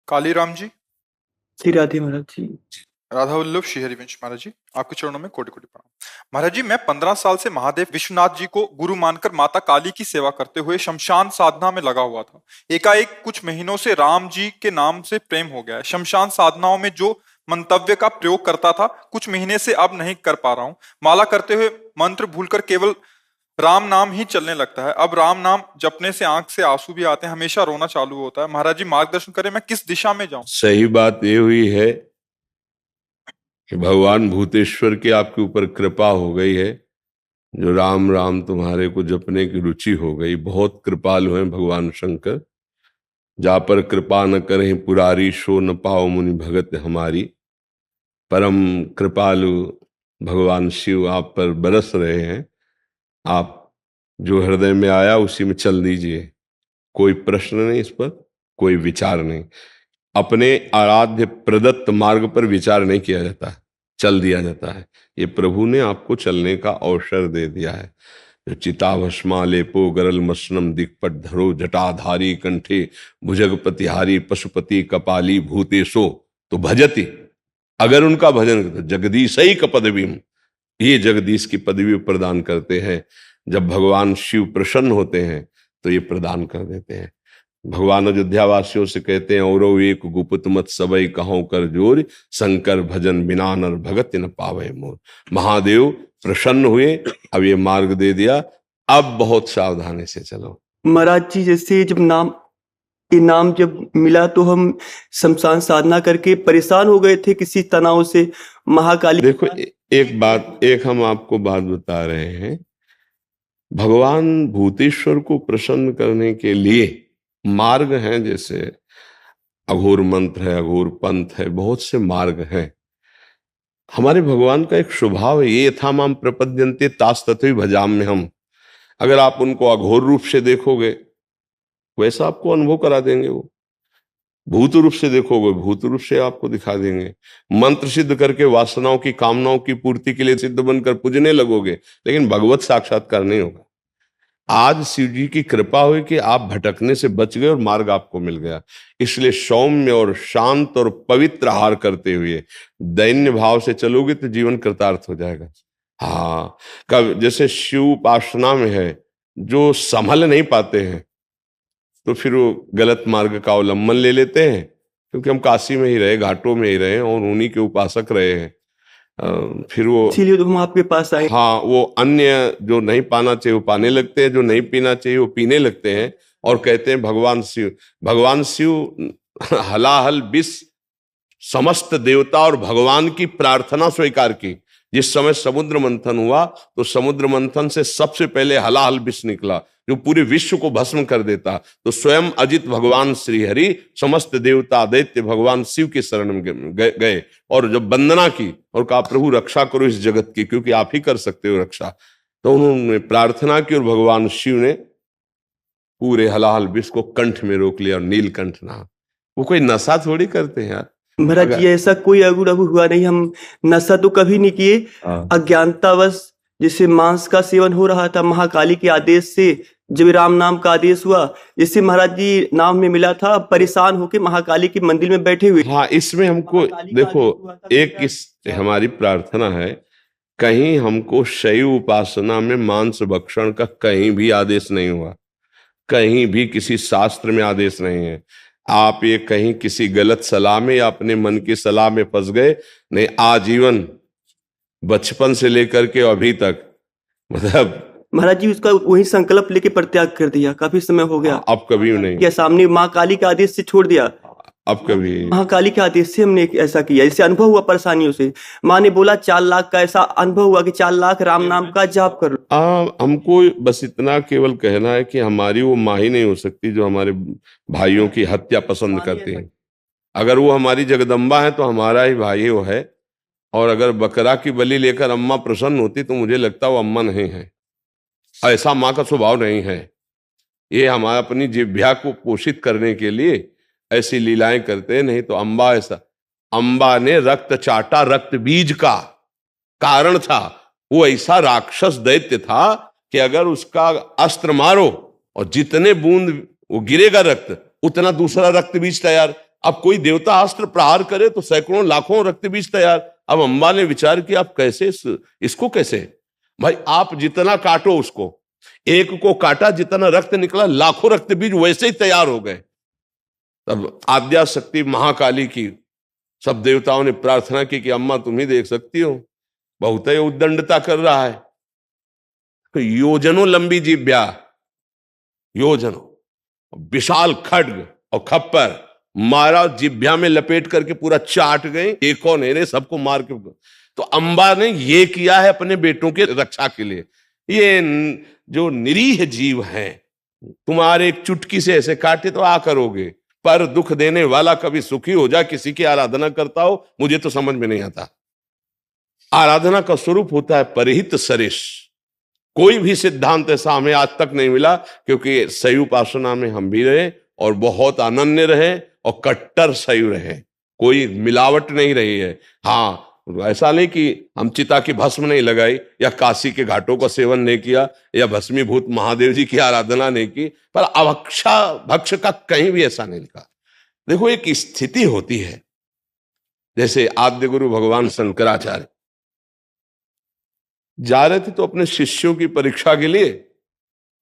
कालीराम जी, श्री राधे महाराज जी। राधा वल्लभ श्री हरिवंश महाराज जी, आपके चरणों में कोटि कोटि प्रणाम। महाराज जी, मैं 15 साल से महादेव विश्वनाथ जी को गुरु मानकर माता काली की सेवा करते हुए शमशान साधना में लगा हुआ था। एकाएक कुछ महीनों से राम जी के नाम से प्रेम हो गया है। शमशान साधनाओं में जो मंतव्य का प्रयोग करता था, कुछ महीने से अब नहीं कर पा रहा हूँ। माला करते हुए मंत्र भूलकर केवल राम नाम ही चलने लगता है। अब राम नाम जपने से आंख से आंसू भी आते हैं, हमेशा रोना चालू होता है। महाराज जी मार्गदर्शन करें, मैं किस दिशा में जाऊं? सही बात ये हुई है कि भगवान भूतेश्वर की आपके ऊपर कृपा हो गई है, जो राम राम तुम्हारे को जपने की रुचि हो गई। बहुत कृपालु हैं भगवान शंकर। जा पर कृपा न करें पुरारी, सो न पाओ मुनि भगत हमारी। परम कृपालु भगवान शिव आप पर बरस रहे हैं। आप जो हृदय में आया उसी में चल दीजिए। कोई प्रश्न नहीं, इस पर कोई विचार नहीं। अपने आराध्य प्रदत्त मार्ग पर विचार नहीं किया जाता, चल दिया जाता है। ये प्रभु ने आपको चलने का अवसर दे दिया है। जो चिताभस्मा लेपो गरल मसनम दिक्पट धरो, जटाधारी कंठे भुजगपतिहारी, पशुपति कपाली भूतेशो तो भजति। अगर उनका भजन करते, जगदीश ही का पदवी, ये जगदीश की पदवी प्रदान करते हैं। जब भगवान शिव प्रसन्न होते हैं तो ये प्रदान कर देते हैं। भगवान अयोध्या वासियों से कहते हैं, औरो एक गुप्त मत सबई कहो कर जोर, शंकर भजन बिना नर भगत न पावे मोर। महादेव प्रसन्न हुए, अब ये मार्ग दे दिया, अब बहुत सावधानी से चलो। महाराज जी, जैसे जब ये नाम जब मिला तो हम शमशान साधना करके परेशान हो गए थे किसी तनाव से। महाकाली देखो एक हम आपको बात बता रहे हैं। भगवान भूतेश्वर को प्रसन्न करने के लिए मार्ग हैं, जैसे अघोर मंत्र है, अघोर पंथ है, बहुत से मार्ग हैं। हमारे भगवान का एक स्वभाव है, ये यथा माम प्रपद्यन्ते तास तथैव भजाम्य हम। अगर आप उनको अघोर रूप से देखोगे वैसा आपको अनुभव करा देंगे। वो भूत रूप से देखोगे भूत रूप से आपको दिखा देंगे। मंत्र सिद्ध करके वासनाओं की कामनाओं की पूर्ति के लिए सिद्ध बनकर पूजने लगोगे, लेकिन भगवत साक्षात्कार नहीं होगा। आज शिव जी की कृपा हुई कि आप भटकने से बच गए और मार्ग आपको मिल गया। इसलिए सौम्य और शांत और पवित्र आहार करते हुए दैन्य भाव से चलोगे तो जीवन कृतार्थ हो जाएगा। हाँ, कब जैसे शिव उपासना में है, जो संभल नहीं पाते हैं तो फिर वो गलत मार्ग का अवलंबन ले लेते हैं, क्योंकि हम काशी में ही रहे, घाटों में ही रहे और उन्हीं के उपासक रहे हैं। फिर वो इसीलिए तो हम आपके पास आए। हाँ, वो अन्य जो नहीं पाना चाहिए वो पाने लगते हैं, जो नहीं पीना चाहिए वो पीने लगते हैं और कहते हैं भगवान शिव हलाहल विष समस्त देवता और भगवान की प्रार्थना स्वीकार की। जिस समय समुद्र मंथन हुआ तो समुद्र मंथन से सबसे पहले हलाहल विष निकला, जो पूरे विश्व को भस्म कर देता। तो स्वयं अजित भगवान श्री हरि समस्त देवता दैत्य भगवान शिव के शरण में गए और जब वंदना की और कहा प्रभु रक्षा करो इस जगत की, क्योंकि आप ही कर सकते हो रक्षा। तो उन्होंने प्रार्थना की और भगवान शिव ने पूरे हलाहल विष को कंठ में रोक लिया और नीलकंठ नाम। वो कोई नशा थोड़ी करते हैं यार। महाराज जी, ऐसा कोई अगुड़ हुआ नहीं। हम नशा तो कभी नहीं किए। अज्ञानतावश जैसे मांस का सेवन हो रहा था, महाकाली के आदेश से जब राम नाम का आदेश हुआ, जैसे महाराज जी नाम में मिला था, परेशान होके महाकाली के मंदिर में बैठे हुए। हाँ, इसमें हमको देखो एक हमारी प्रार्थना है, कहीं हमको शैव उपासना में मांस भक्षण का कहीं भी आदेश नहीं हुआ, कहीं भी किसी शास्त्र में आदेश नहीं है। आप ये कहीं किसी गलत सलाह में या अपने मन की सलाह में फंस गए नहीं। आजीवन बचपन से लेकर के अभी तक, मतलब महाराज जी उसका वही संकल्प लेके परित्याग कर दिया, काफी समय हो गया। अब कभी नहीं क्या सामने माँ काली के आदेश से छोड़ दिया, अब कभी महाकाली के आदेश से हमने ऐसा किया। जैसे अनुभव हुआ परेशानियों से, माँ ने बोला 4 लाख का, ऐसा अनुभव हुआ कि 4 लाख राम नाम का जाप कर लो। हमको बस इतना केवल कहना है कि हमारी वो माँ ही नहीं हो सकती जो हमारे भाइयों की हत्या पसंद करती है। अगर वो हमारी जगदम्बा है तो हमारा ही भाई वो है। और अगर बकरा की बलि लेकर अम्मा प्रसन्न होती तो मुझे लगता वो अम्मा नहीं है। ऐसा माँ का स्वभाव नहीं है। ये हमारा अपनी जिह्वा को पोषित करने के लिए ऐसी लीलाएं करते हैं, नहीं तो अम्बा ऐसा। अम्बा ने रक्त चाटा, रक्त बीज का कारण था। वो ऐसा राक्षस दैत्य था कि अगर उसका अस्त्र मारो और जितने बूंद वो गिरेगा रक्त, उतना दूसरा रक्त बीज तैयार। अब कोई देवता अस्त्र प्रहार करे तो सैकड़ों लाखों रक्त बीज तैयार। अब अम्बा ने विचार किया, आप कैसे इसको कैसे, भाई आप जितना काटो उसको, एक को काटा जितना रक्त निकला लाखों रक्त बीज वैसे ही तैयार हो गए। तब आद्या शक्ति महाकाली की सब देवताओं ने प्रार्थना की कि अम्मा तुम ही देख सकती हो, बहुत ही उद्दंडता कर रहा है। तो योजनों लंबी जिह्वा, योजनों विशाल खड्ग और खप्पर मारा, जिह्वा में लपेट करके पूरा चाट गए, एक और नहीं, सबको मार के। तो अम्बा ने ये किया है अपने बेटों के रक्षा के लिए। ये जो निरीह जीव हैं, तुम्हारे एक चुटकी से ऐसे काटे तो आ करोगे, पर दुख देने वाला कभी सुखी हो जा, किसी की आराधना करता हो, मुझे तो समझ में नहीं आता। आराधना का स्वरूप होता है परिहित सरिष। कोई भी सिद्धांत ऐसा हमें आज तक नहीं मिला, क्योंकि शैव उपासना में हम भी रहे और बहुत अनन्य रहे और कट्टर शैव रहे, कोई मिलावट नहीं रही है। हाँ, ऐसा नहीं कि हम चिता की भस्म नहीं लगाई या काशी के घाटों का सेवन नहीं किया या भस्मीभूत महादेव जी की आराधना नहीं की, पर अभक्षा भक्ष का कहीं भी ऐसा नहीं लिखा। देखो, एक स्थिति होती है, जैसे आद्य गुरु भगवान शंकराचार्य जा रहे थे तो अपने शिष्यों की परीक्षा के लिए,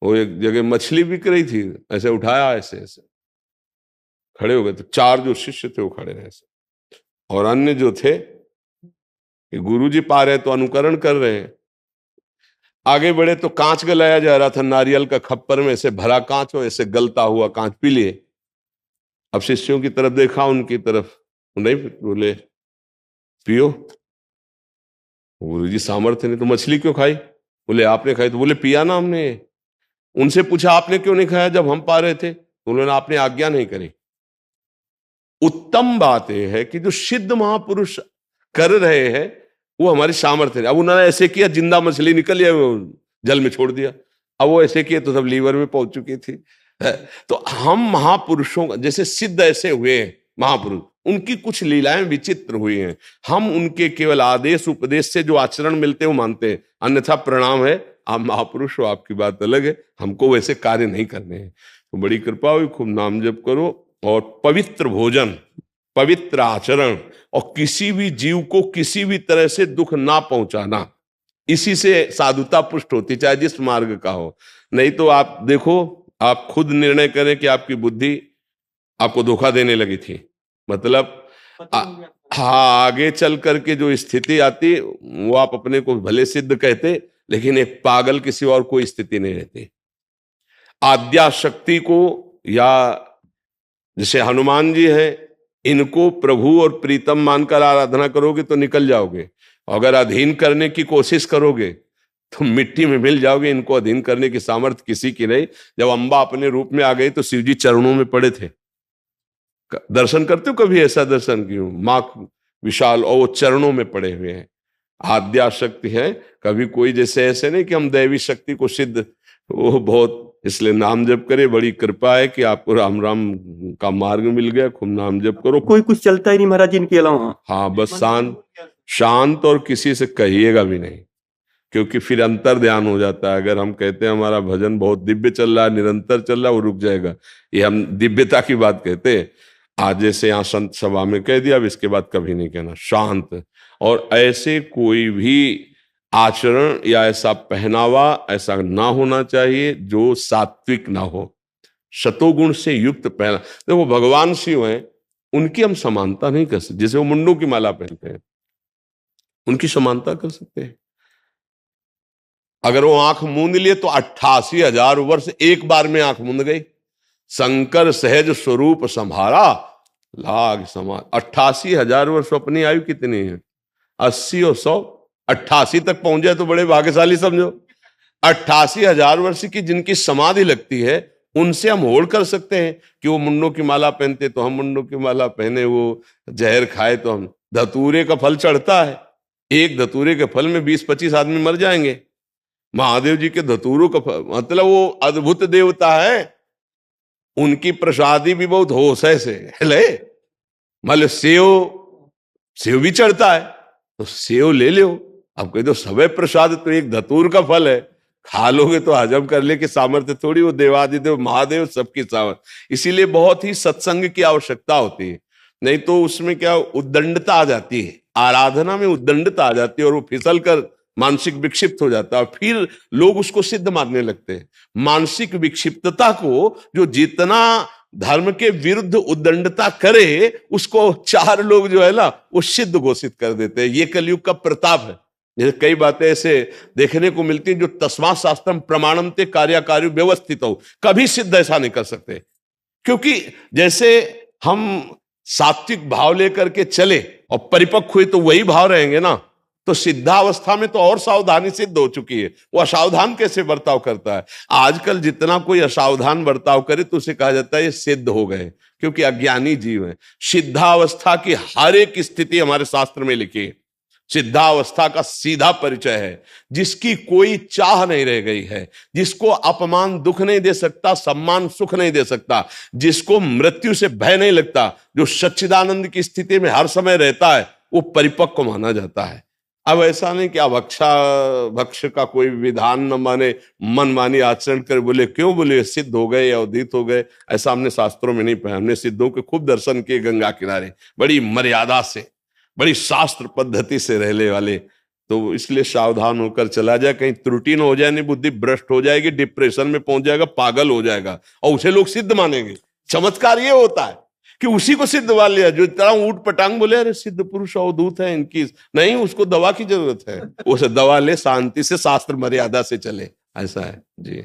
वो एक जगह मछली बिक रही थी, ऐसे उठाया, ऐसे ऐसे खड़े हो गए, तो 4 जो शिष्य थे वो खड़े रहे ऐसे, और अन्य जो थे कि गुरुजी पा रहे तो अनुकरण कर रहे हैं। आगे बढ़े तो कांच गलाया जा रहा था, नारियल का खप्पर में ऐसे भरा कांच हो, ऐसे गलता हुआ कांच पी लिए। अब शिष्यों की तरफ देखा, उनकी तरफ नहीं, बोले पियो। गुरुजी सामर्थ्य नहीं तो मछली क्यों खाई? बोले आपने खाई। तो बोले पिया ना हमने। उनसे पूछा आपने क्यों नहीं खाया जब हम पा रहे थे? उन्होंने आपने आज्ञा नहीं करी। उत्तम बात यह है कि जो सिद्ध महापुरुष कर रहे हैं वो हमारी सामर्थ्य है। अब उन्होंने ऐसे किया, जिंदा मछली निकल गया, जल में छोड़ दिया। अब वो ऐसे किए तो सब लीवर में पहुंच चुकी थी। तो हम महापुरुषों, जैसे सिद्ध ऐसे हुए हैं महापुरुष, उनकी कुछ लीलाएं विचित्र हुई हैं, हम उनके केवल आदेश उपदेश से जो आचरण मिलते हैं वो मानते हैं, अन्यथा प्रणाम है, आप महापुरुष हो, आपकी बात अलग है, हमको वैसे कार्य नहीं करने हैं। तो बड़ी कृपा हुई, खूब नाम जप करो और पवित्र भोजन, पवित्र आचरण और किसी भी जीव को किसी भी तरह से दुख ना पहुंचाना, इसी से साधुता पुष्ट होती, चाहे जिस मार्ग का हो। नहीं तो आप देखो, आप खुद निर्णय करें कि आपकी बुद्धि आपको धोखा देने लगी थी, मतलब हाँ, आगे चल करके जो स्थिति आती वो आप अपने को भले सिद्ध कहते, लेकिन एक पागल किसी और कोई स्थिति नहीं रहती। आद्या शक्ति को, या जैसे हनुमान जी है, इनको प्रभु और प्रीतम मानकर आराधना करोगे तो निकल जाओगे, अगर अधीन करने की कोशिश करोगे तो मिट्टी में मिल जाओगे। इनको अधीन करने की सामर्थ्य किसी की नहीं। जब अम्बा अपने रूप में आ गई तो शिव जी चरणों में पड़े थे। दर्शन करते हो कभी? ऐसा दर्शन क्यों, माँ विशाल और वो चरणों में पड़े हुए हैं। आद्या शक्ति है, कभी कोई जैसे ऐसे नहीं कि हम दैवी शक्ति को सिद्ध, वो बहुत, इसलिए नाम जप करे, बड़ी कृपा है कि आपको राम राम का मार्ग मिल गया, खूब नाम जप करो। कोई कुछ चलता ही नहीं महाराज इनके अलावा। हाँ, बस शांत और किसी से कहिएगा भी नहीं, क्योंकि फिर अंतर ध्यान हो जाता है। अगर हम कहते हैं हमारा भजन बहुत दिव्य चल रहा है, निरंतर चल रहा है, वो रुक जाएगा। ये हम दिव्यता की बात कहते हैं। आज जैसे यहाँ संत सभा में कह दिया, अब इसके बाद कभी नहीं कहना, शांत। और ऐसे कोई भी आचरण या ऐसा पहनावा ऐसा ना होना चाहिए जो सात्विक ना हो, शतोगुण से युक्त पहना। देखो भगवान शिव हैं, उनकी हम समानता नहीं कर सकते। जैसे वो मुंडों की माला पहनते हैं, उनकी समानता कर सकते हैं। अगर वो आंख मूंद लिए तो 88,000 वर्ष एक बार में आंख मूंद गई। शंकर सहज स्वरूप संभारा लाग समाज। 88,000 वर्ष अपनी आयु कितनी है? 80 और 100, 88 तक पहुंच जाए तो बड़े भाग्यशाली समझो। 88,000 वर्ष की जिनकी समाधि लगती है, उनसे हम होड़ कर सकते हैं कि वो मुंडों की माला पहनते तो हम मुंडों की माला पहने, वो जहर खाए तो हम। धतूरे का फल चढ़ता है, एक धतूरे के फल में 20-25 आदमी मर जाएंगे। महादेव जी के धतूरों का फल, मतलब वो अद्भुत देवता है, उनकी प्रसादी भी बहुत होश है से ले। मतलब सेव भी चढ़ता है तो सेव ले लो। अब कह दो सबे प्रसाद तो एक धतूर का फल है, खा लोगे तो हजम कर ले के सामर्थ्य थोड़ी, वो देवादिदेव महादेव सबकी सामर्थ्य। इसीलिए बहुत ही सत्संग की आवश्यकता होती है। नहीं तो उसमें क्या उद्दंडता आ जाती है, आराधना में उद्दंडता आ जाती है और वो फिसल कर मानसिक विक्षिप्त हो जाता है, फिर लोग उसको सिद्ध मानने लगते हैं। मानसिक विक्षिप्तता को जो जितना धर्म के विरुद्ध उद्दंडता करे, उसको चार लोग जो है ना वो सिद्ध घोषित कर देते हैं। ये कलयुग का प्रताप है। जैसे कई बातें ऐसे देखने को मिलती हैं जो तस्मात् शास्त्रम प्रमाणम ते कार्याकारी व्यवस्थित हो, कभी सिद्ध ऐसा नहीं कर सकते। क्योंकि जैसे हम सात्विक भाव लेकर के चले और परिपक्व हुए तो वही भाव रहेंगे ना। तो सिद्धावस्था में तो और सावधानी सिद्ध हो चुकी है, वो असावधान कैसे बर्ताव करता है। आजकल जितना कोई असावधान बर्ताव करे तो उसे कहा जाता है ये सिद्ध हो गए, क्योंकि अज्ञानी जीव है। सिद्धावस्था की हर एक स्थिति हमारे शास्त्र में लिखी है। सिद्धावस्था का सीधा परिचय है जिसकी कोई चाह नहीं रह गई है, जिसको अपमान दुख नहीं दे सकता, सम्मान सुख नहीं दे सकता, जिसको मृत्यु से भय नहीं लगता, जो सच्चिदानंद की स्थिति में हर समय रहता है, वो परिपक्व माना जाता है। अब ऐसा नहीं कि भक्ष का कोई विधान न माने, मनमानी आचरण कर बोले, क्यों बोले सिद्ध हो गए या उदित हो गए, ऐसा हमने शास्त्रों में नहीं पाया। हमने सिद्धों के खूब दर्शन किए गंगा किनारे, बड़ी मर्यादा से, बड़ी शास्त्र पद्धति से रहने वाले। तो इसलिए सावधान होकर चला जाए, कहीं त्रुटि न हो जाए, नहीं बुद्धि भ्रष्ट हो जाएगी, डिप्रेशन में पहुंच जाएगा, पागल हो जाएगा और उसे लोग सिद्ध मानेंगे। चमत्कार ये होता है कि उसी को सिद्ध मान लिया जो इतना ऊट पटांग बोले अरे सिद्ध पुरुष अवधूत है इनकी, नहीं उसको दवा की जरूरत है, उसे दवा ले, शांति से शास्त्र मर्यादा से चले, ऐसा है जी।